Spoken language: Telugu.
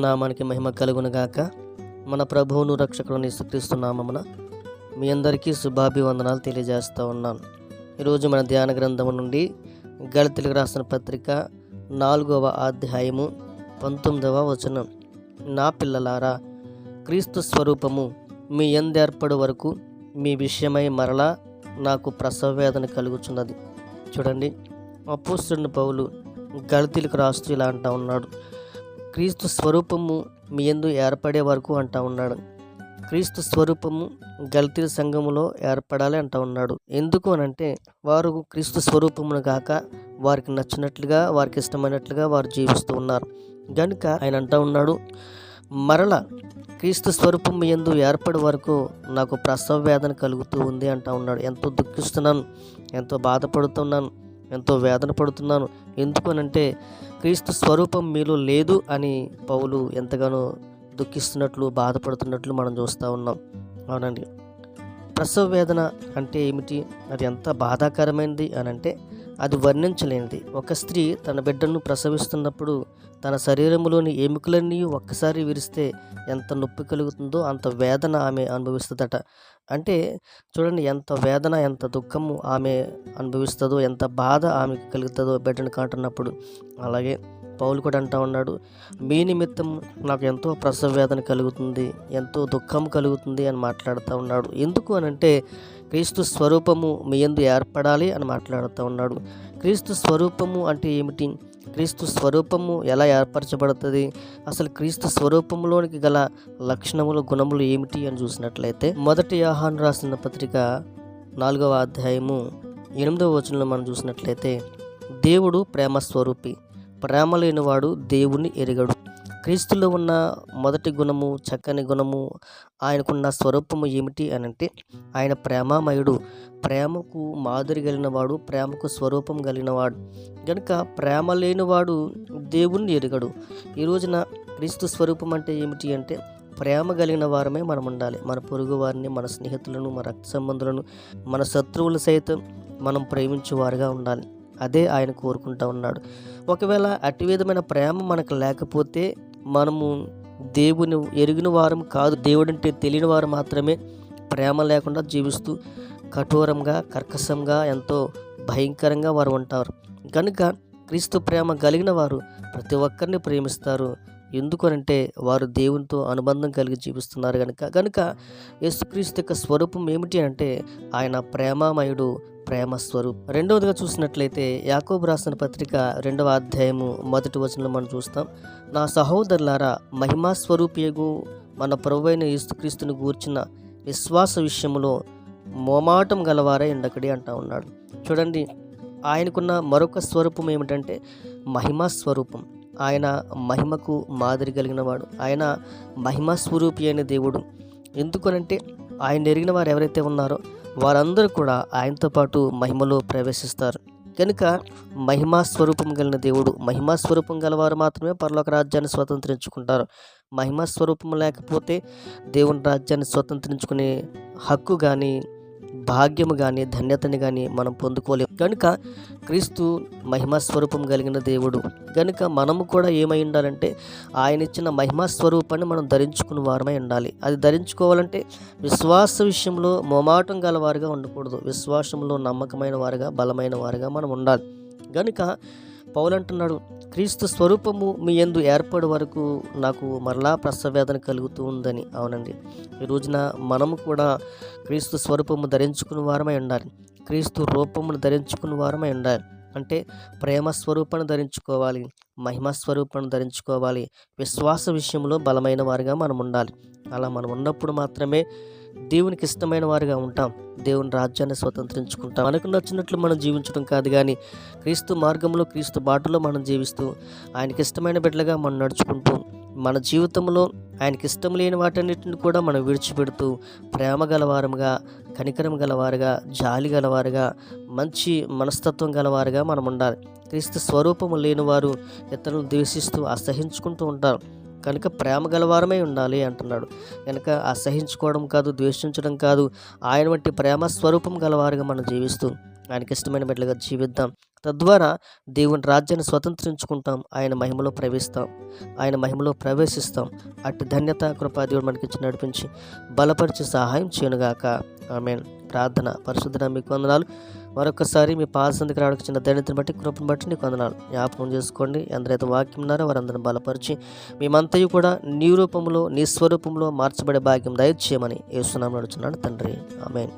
నామానికి మహిమ కలుగునుగాక. మన ప్రభువును రక్షకుని యేసుక్రీస్తు నామమున మీ అందరికీ శుభాభివందనాలు తెలియజేస్తూ ఉన్నాను. ఈరోజు మన ధ్యాన గ్రంథము నుండి గళతీయులకు రాసిన పత్రిక 4వ అధ్యాయము 19వ వచనం. నా పిల్లలారా, క్రీస్తు స్వరూపము మీ యందు ఏర్పడు వరకు మీ విషయమై మరలా నాకు ప్రసవ వేదన కలుగుచున్నది. చూడండి, అపోస్తలుడైన పౌలు గళతీయులకు రాస్తూ ఇలా అంటా ఉన్నాడు, క్రీస్తు స్వరూపము మీ యందు ఏర్పడే వరకు అంటా ఉన్నాడు. క్రీస్తు స్వరూపము గళతీయుల సంఘములో ఏర్పడాలి అంటా ఉన్నాడు. ఎందుకు అనంటే, వారు క్రీస్తు స్వరూపమును కాక వారికి నచ్చినట్లుగా, వారికి ఇష్టమైనట్లుగా వారు జీవిస్తూ ఉన్నారు. కనుక ఆయన అంటా ఉన్నాడు, మరల క్రీస్తు స్వరూపం మీ యందు ఏర్పడే వరకు నాకు ప్రసవ వేదన కలుగుతూ ఉంది అంటా ఉన్నాడు. ఎంతో దుఃఖిస్తున్నాను, ఎంతో బాధపడుతున్నాను, ఎంతో వేదన పడుతున్నాను. ఎందుకు అనంటే, క్రీస్తు స్వరూపం మీలో లేదు అని పౌలు ఎంతగానో దుఃఖిస్తున్నట్లు, బాధపడుతున్నట్లు మనం చూస్తూ ఉన్నాం. అవునండి, ప్రసవ వేదన అంటే ఏమిటి? అది ఎంత బాధాకరమైనది అనంటే అది వర్ణించలేనిది. ఒక స్త్రీ తన బిడ్డను ప్రసవిస్తున్నప్పుడు తన శరీరంలోని ఎముకలన్నీ ఒక్కసారి విరిస్తే ఎంత నొప్పి కలుగుతుందో అంత వేదన ఆమె అనుభవిస్తుందట. అంటే చూడండి, ఎంత వేదన, ఎంత దుఃఖము ఆమె అనుభవిస్తుందో, ఎంత బాధ ఆమెకు కలుగుతుందో బిడ్డను కంటున్నప్పుడు. అలాగే పౌలు కూడా అంటా ఉన్నాడు, మీ నిమిత్తం నాకు ఎంతో ప్రసవ వేదన కలుగుతుంది, ఎంతో దుఃఖం కలుగుతుంది అని మాట్లాడుతూ ఉన్నాడు. ఎందుకు అనంటే, క్రీస్తు స్వరూపము మీ యందు ఏర్పడాలి అని మాట్లాడుతూ ఉన్నాడు. క్రీస్తు స్వరూపము అంటే ఏమిటి? క్రీస్తు స్వరూపము ఎలా ఏర్పరచబడుతుంది? అసలు క్రీస్తు స్వరూపంలోనికి గల లక్షణములు, గుణములు ఏమిటి అని చూసినట్లయితే, మొదటి యోహాను రాసిన పత్రిక 4వ అధ్యాయము 8వ వచనంలో మనం చూసినట్లయితే, దేవుడు ప్రేమ స్వరూపి, ప్రేమ లేనివాడు దేవుని ఎరుగడు. క్రీస్తులో ఉన్న మొదటి గుణము, చక్కని గుణము, ఆయనకున్న స్వరూపము ఏమిటి అనంటే, ఆయన ప్రేమామయుడు, ప్రేమకు మాదిరి కలిగినవాడు, ప్రేమకు స్వరూపం కలిగినవాడు. కనుక ప్రేమ లేనివాడు దేవుణ్ణి ఎరుగడు. ఈ రోజున క్రీస్తు స్వరూపం అంటే ఏమిటి అంటే, ప్రేమ కలిగిన వారమే మనం ఉండాలి. మన పొరుగు వారిని, మన స్నేహితులను, మన రక్త సంబంధులను, మన శత్రువులు సైతం మనం ప్రేమించేవారుగా ఉండాలి. అదే ఆయన కోరుకుంటూ ఉన్నాడు. ఒకవేళ అట్టి విధమైన ప్రేమ మనకు లేకపోతే మనము దేవుని ఎరిగిన వారం కాదు. దేవుడంటే తెలియని వారు మాత్రమే ప్రేమ లేకుండా జీవిస్తూ కఠోరంగా, కర్కశంగా, ఎంతో భయంకరంగా వారు ఉంటారు. కనుక క్రీస్తు ప్రేమ కలిగిన వారు ప్రతి ఒక్కరిని ప్రేమిస్తారు. ఎందుకనంటే వారు దేవునితో అనుబంధం కలిగి జీవిస్తున్నారు కనుక యేసుక్రీస్తు యొక్క స్వరూపం ఏమిటి అంటే, ఆయన ప్రేమామయుడు, ప్రేమ స్వరూపం. రెండవదిగా చూసినట్లయితే, యాకోబు రాసిన పత్రిక 2వ అధ్యాయము 1వ వచనంలో మనం చూస్తాం, నా సహోదరులారా, మహిమా స్వరూపియగు మన ప్రభువైన యేసుక్రీస్తుని గూర్చిన విశ్వాస విషయంలో మోమాటం గలవారే ఉండకడి అంటా ఉన్నాడు. చూడండి, ఆయనకున్న మరొక స్వరూపం ఏమిటంటే మహిమా స్వరూపం. ఆయన మహిమకు మాదిరి కలిగినవాడు, ఆయన మహిమా స్వరూపి అయిన దేవుడు. ఎందుకనంటే ఆయన ఎరిగిన వారు ఎవరైతే ఉన్నారో వారందరూ కూడా ఆయనతో పాటు మహిమలో ప్రవేశిస్తారు. కనుక మహిమా స్వరూపం కలిగిన దేవుడు, మహిమా స్వరూపం గలవారు మాత్రమే పరలోక రాజ్యాన్ని స్వతంత్రించుకుంటారు. మహిమా స్వరూపం లేకపోతే దేవుని రాజ్యాన్ని స్వతంత్రించుకునే హక్కు కానీ, భాగ్యము కానీ, ధన్యతని కానీ మనం పొందుకోలేము. కనుక క్రీస్తు మహిమా స్వరూపం కలిగిన దేవుడు. కనుక మనము కూడా ఏమై ఉండాలంటే, ఆయన ఇచ్చిన మహిమా స్వరూపాన్ని మనం ధరించుకున్న వారమై ఉండాలి. అది ధరించుకోవాలంటే విశ్వాస విషయంలో మొమాటం గలవారుగా ఉండకూడదు. విశ్వాసంలో నమ్మకమైన వారుగా, బలమైన వారుగా మనం ఉండాలి. కనుక పౌలు అంటున్నాడు, క్రీస్తు స్వరూపము మీ యందు ఏర్పడే వరకు నాకు మరలా ప్రసవ వేదన కలుగుతూ ఉందని. అవునండి, ఈ రోజున మనము కూడా క్రీస్తు స్వరూపము ధరించుకున్న వారమై ఉండాలి. క్రీస్తు రూపమును ధరించుకున్న వారమై ఉండాలి. అంటే ప్రేమ స్వరూపాన్ని ధరించుకోవాలి, మహిమ స్వరూపాన్ని ధరించుకోవాలి. విశ్వాస విషయంలో బలమైన వారిగా మనం ఉండాలి. అలా మనం ఉన్నప్పుడు మాత్రమే దేవునికి ఇష్టమైన వారిగా ఉంటాం, దేవుని రాజ్యాన్ని స్వతంత్రించుకుంటాం. మనకు నచ్చినట్లు మనం జీవించడం కాదు, కానీ క్రీస్తు మార్గంలో, క్రీస్తు బాటలో మనం జీవిస్తూ ఆయనకి ఇష్టమైన బిడ్డలుగా మనం నడుచుకుంటూ, మన జీవితంలో ఆయనకి ఇష్టం లేని వాటన్నిటిని కూడా మనం విడిచిపెడుతూ ప్రేమ గలవారుగా, కనికరం గలవారుగా, జాలి గలవారుగా, మంచి మనస్తత్వం గలవారుగా మనం ఉండాలి. క్రీస్తు స్వరూపము లేని వారు ఇతరులను ద్వేషిస్తూ అసహించుకుంటూ ఉంటారు. కనుక ప్రేమ గలవారమై ఉండాలి అంటున్నాడు. కనుక అసహించుకోవడం కాదు, ద్వేషించడం కాదు, ఆయన వంటి ప్రేమ స్వరూపం గలవారుగా మనం జీవిస్తూ ఆయనకి ఇష్టమైన బిడ్డలుగా జీవిద్దాం. తద్వారా దేవుని రాజ్యాన్ని స్వతంత్రించుకుంటాం. ఆయన మహిమలో ప్రవేశిస్తాం. అట్టి ధన్యత కృపా దేవుడు మనకిచ్చి నడిపించి బలపరిచి సహాయం చేయనుగాక. ఆమేన్. ప్రార్థన. పరిశుద్ధుడా మీకు వందనాలు. మరొకసారి మీ పాదసందికి రావడానికి చిన్న ధన్యతను బట్టి కృపను బట్టి నీకు వందనాలు. జ్ఞాపకం చేసుకోండి. ఎందరైతే వాక్యం ఉన్నారో వారందరిని బలపరిచి మేమంతయు కూడా నీ రూపంలో నీ స్వరూపంలో మార్చబడే భాగ్యం దయచేయమని యేసు నామమున అడుగుచున్నాను తండ్రి. ఆమేన్.